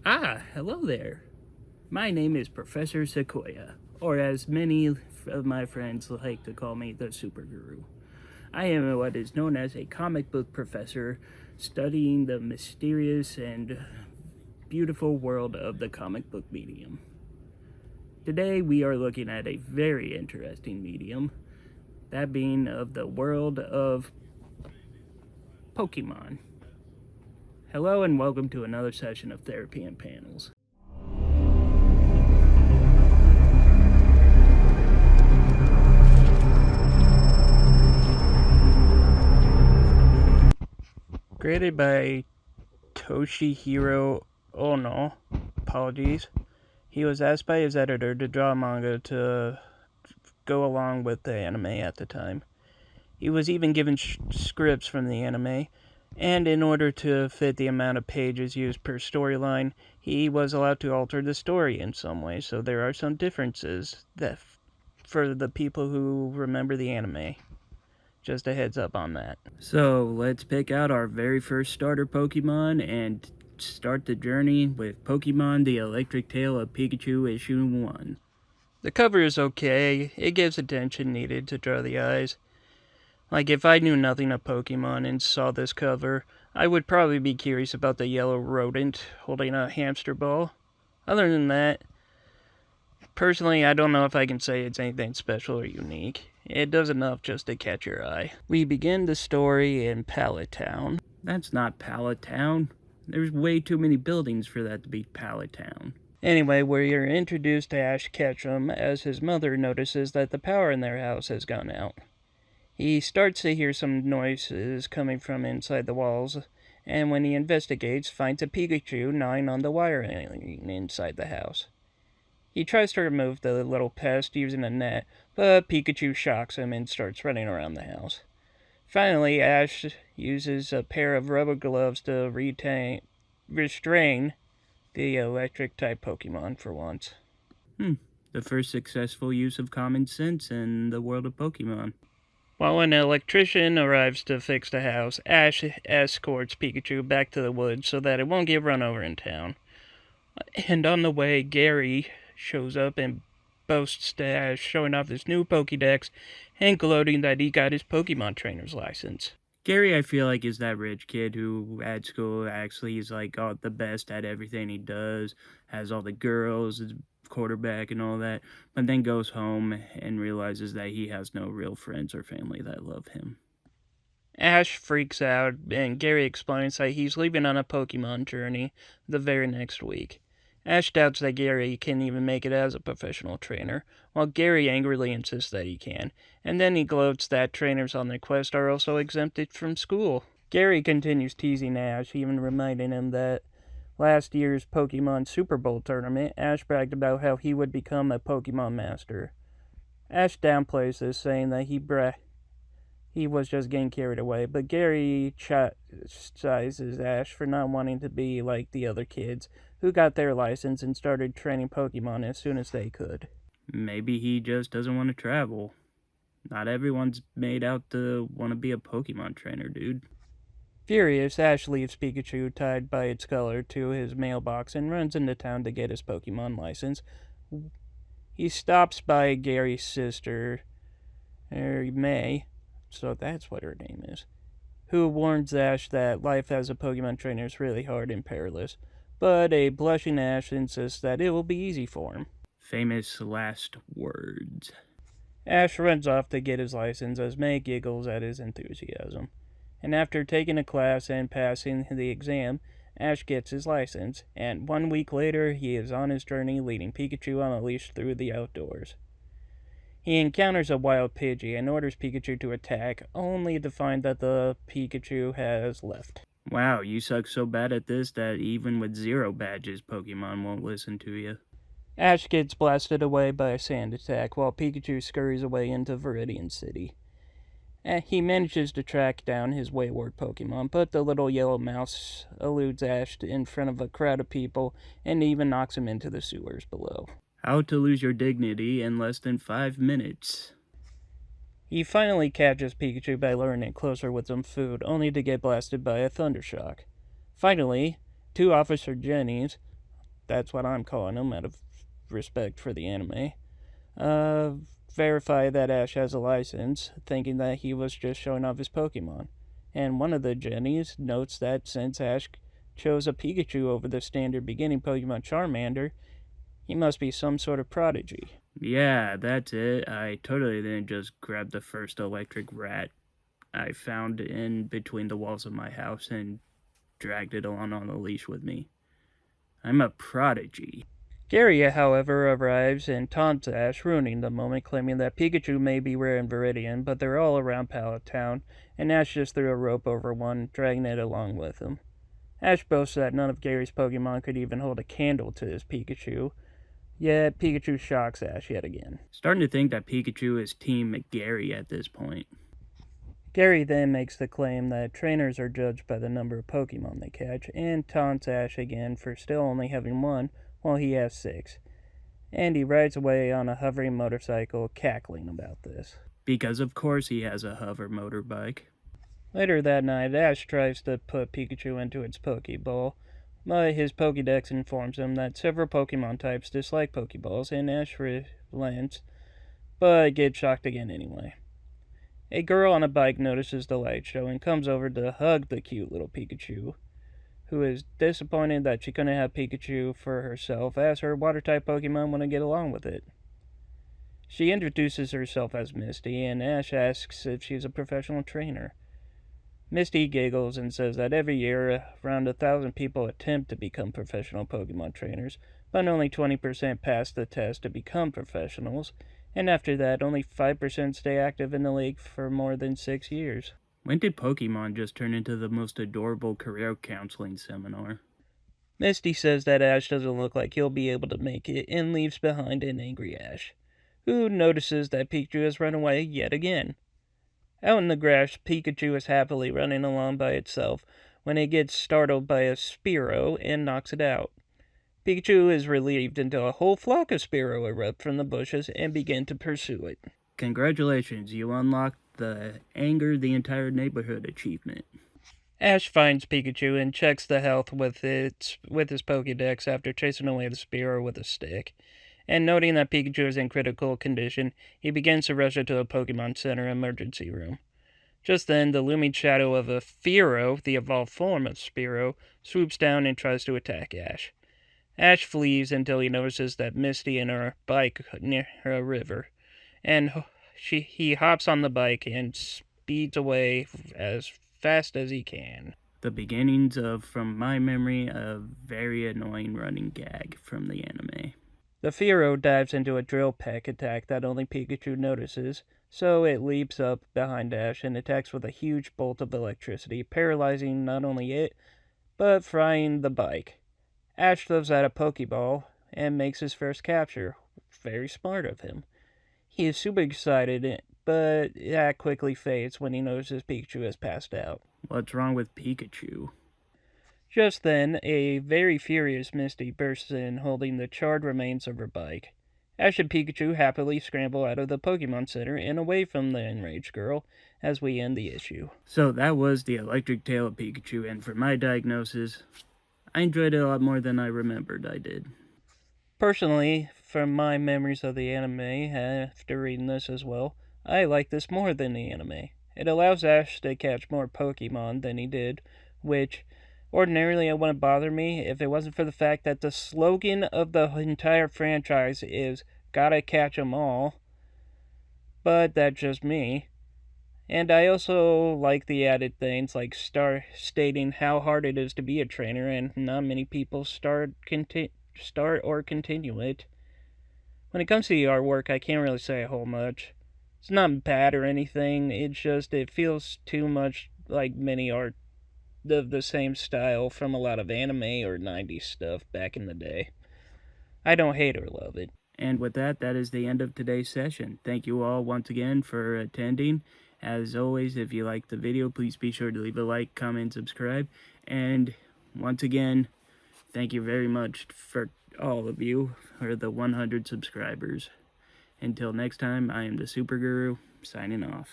Hello there. My name is Professor Sequoia, or as many of my friends like to call me, the Super Guru. I am what is known as a comic book professor studying the mysterious and beautiful world of the comic book medium. Today we are looking at a very interesting medium, that being of the world of Pokemon. Hello and welcome to another session of Therapy and Panels. Created by Toshihiro Ono. Apologies. He was asked by his editor to draw manga to go along with the anime at the time. He was even given scripts from the anime, and in order to fit the amount of pages used per storyline, he was allowed to alter the story in some way, so there are some differences that for the people who remember the anime. Just a heads up on that. So let's pick out our very first starter Pokemon and start the journey with Pokemon The Electric Tale of Pikachu Issue 1. The cover is okay. It gives attention needed to draw the eyes. Like, if I knew nothing of Pokemon and saw this cover, I would probably be curious about the yellow rodent holding a hamster ball. Other than that, personally, I don't know if I can say it's anything special or unique. It does enough just to catch your eye. We begin the story in Pallet Town. That's not Pallet Town. There's way too many buildings for that to be Pallet Town. Anyway, we're introduced to Ash Ketchum as his mother notices that the power in their house has gone out. He starts to hear some noises coming from inside the walls, and when he investigates, finds a Pikachu gnawing on the wiring inside the house. He tries to remove the little pest using a net, but Pikachu shocks him and starts running around the house. Finally, Ash uses a pair of rubber gloves to restrain the electric-type Pokemon for once. The first successful use of common sense in the world of Pokemon. While an electrician arrives to fix the house, Ash escorts Pikachu back to the woods so that it won't get run over in town. And on the way, Gary shows up and boasts to Ash, showing off his new Pokédex and gloating that he got his Pokemon trainer's license. Gary, I feel like, is that rich kid who at school actually is like the best at everything he does, has all the girls, is quarterback and all that, but then goes home and realizes that he has no real friends or family that love him. Ash freaks out, and Gary explains that he's leaving on a Pokemon journey the very next week. Ash doubts that Gary can even make it as a professional trainer, while Gary angrily insists that he can, and then he gloats that trainers on the quest are also exempted from school. Gary continues teasing Ash, even reminding him that last year's Pokemon Super Bowl tournament, Ash bragged about how he would become a Pokemon master. Ash downplays this, saying that he was just getting carried away, but Gary chastises Ash for not wanting to be like the other kids who got their license and started training Pokemon as soon as they could. Maybe he just doesn't want to travel. Not everyone's made out to want to be a Pokemon trainer, dude. Furious, Ash leaves Pikachu tied by its collar to his mailbox and runs into town to get his Pokemon license. He stops by Gary's sister, May, so that's what her name is, who warns Ash that life as a Pokemon trainer is really hard and perilous, but a blushing Ash insists that it will be easy for him. Famous last words. Ash runs off to get his license as May giggles at his enthusiasm. And after taking a class and passing the exam, Ash gets his license, and 1 week later he is on his journey leading Pikachu on a leash through the outdoors. He encounters a wild Pidgey and orders Pikachu to attack, only to find that the Pikachu has left. Wow, you suck so bad at this that even with 0 badges, Pokemon won't listen to you. Ash gets blasted away by a sand attack while Pikachu scurries away into Viridian City. He manages to track down his wayward Pokemon, but the little yellow mouse eludes Ash in front of a crowd of people and even knocks him into the sewers below. How to lose your dignity in less than 5 minutes. He finally catches Pikachu by luring it closer with some food, only to get blasted by a Thundershock. Finally, 2 Officer Jennies, That's what I'm calling him out of respect for the anime. Uh, Verify that Ash has a license, thinking that he was just showing off his Pokemon. And one of the Jennies notes that since Ash chose a Pikachu over the standard beginning Pokemon Charmander, he must be some sort of prodigy. Yeah, that's it. I totally didn't just grab the first electric rat I found in between the walls of my house and dragged it along on a leash with me. I'm a prodigy. Gary, however, arrives and taunts Ash, ruining the moment, claiming that Pikachu may be rare in Viridian, but they're all around Pallet Town, and Ash just threw a rope over one, dragging it along with him. Ash boasts that none of Gary's Pokemon could even hold a candle to his Pikachu, yet Pikachu shocks Ash yet again. Starting to think that Pikachu is Team Gary at this point. Gary then makes the claim that trainers are judged by the number of Pokemon they catch, and taunts Ash again for still only having one, while he has 6. And he rides away on a hovering motorcycle, cackling about this. Because of course he has a hover motorbike. Later that night, Ash tries to put Pikachu into its Pokeball, but his Pokédex informs him that several Pokemon types dislike Pokeballs, and Ash relents, but gets shocked again anyway. A girl on a bike notices the light show and comes over to hug the cute little Pikachu, who is disappointed that she couldn't have Pikachu for herself, as her water-type Pokemon wouldn't get along with it. She introduces herself as Misty, and Ash asks if she's a professional trainer. Misty giggles and says that every year around 1,000 people attempt to become professional Pokemon trainers, but only 20% pass the test to become professionals, and after that, only 5% stay active in the league for more than 6 years. When did Pokemon just turn into the most adorable career counseling seminar? Misty says that Ash doesn't look like he'll be able to make it and leaves behind an angry Ash, who notices that Pikachu has run away yet again. Out in the grass, Pikachu is happily running along by itself when it gets startled by a Spearow and knocks it out. Pikachu is relieved until a whole flock of Spearow erupt from the bushes and begin to pursue it. Congratulations, you unlocked the Anger the Entire Neighborhood achievement. Ash finds Pikachu and checks the health with his Pokédex after chasing away the Spearow with a stick. And noting that Pikachu is in critical condition, he begins to rush it to the Pokemon Center emergency room. Just then, the looming shadow of a Fearow, the evolved form of Spearow, swoops down and tries to attack Ash. Ash flees until he notices that Misty and her bike near a river, and he hops on the bike and speeds away as fast as he can. The beginnings of, from my memory, a very annoying running gag from the anime. The Fearow dives into a drill peck attack that only Pikachu notices, so it leaps up behind Ash and attacks with a huge bolt of electricity, paralyzing not only it, but frying the bike. Ash throws out a Pokeball and makes his first capture. Very smart of him. He is super excited, but that quickly fades when he notices Pikachu has passed out. What's wrong with Pikachu? Just then, a very furious Misty bursts in holding the charred remains of her bike. Ash and Pikachu happily scramble out of the Pokemon Center and away from the enraged girl as we end the issue. So that was the electric tail of Pikachu, and for my diagnosis, I enjoyed it a lot more than I remembered I did. Personally, from my memories of the anime, after reading this as well, I like this more than the anime. It allows Ash to catch more Pokemon than he did, which ordinarily it wouldn't bother me if it wasn't for the fact that the slogan of the entire franchise is "Gotta catch 'em all." But that's just me. And I also like the added things like stating how hard it is to be a trainer, and not many people start or continue it. When it comes to the artwork, I can't really say a whole much. It's not bad or anything, it's just it feels too much like mini art of the same style from a lot of anime or 90s stuff back in the day. I don't hate or love it. And with that, that is the end of today's session. Thank you all once again for attending. As always, if you liked the video, please be sure to leave a like, comment, subscribe. And once again, thank you very much for all of you for the 100 subscribers. Until next time, I am the Super Guru, signing off.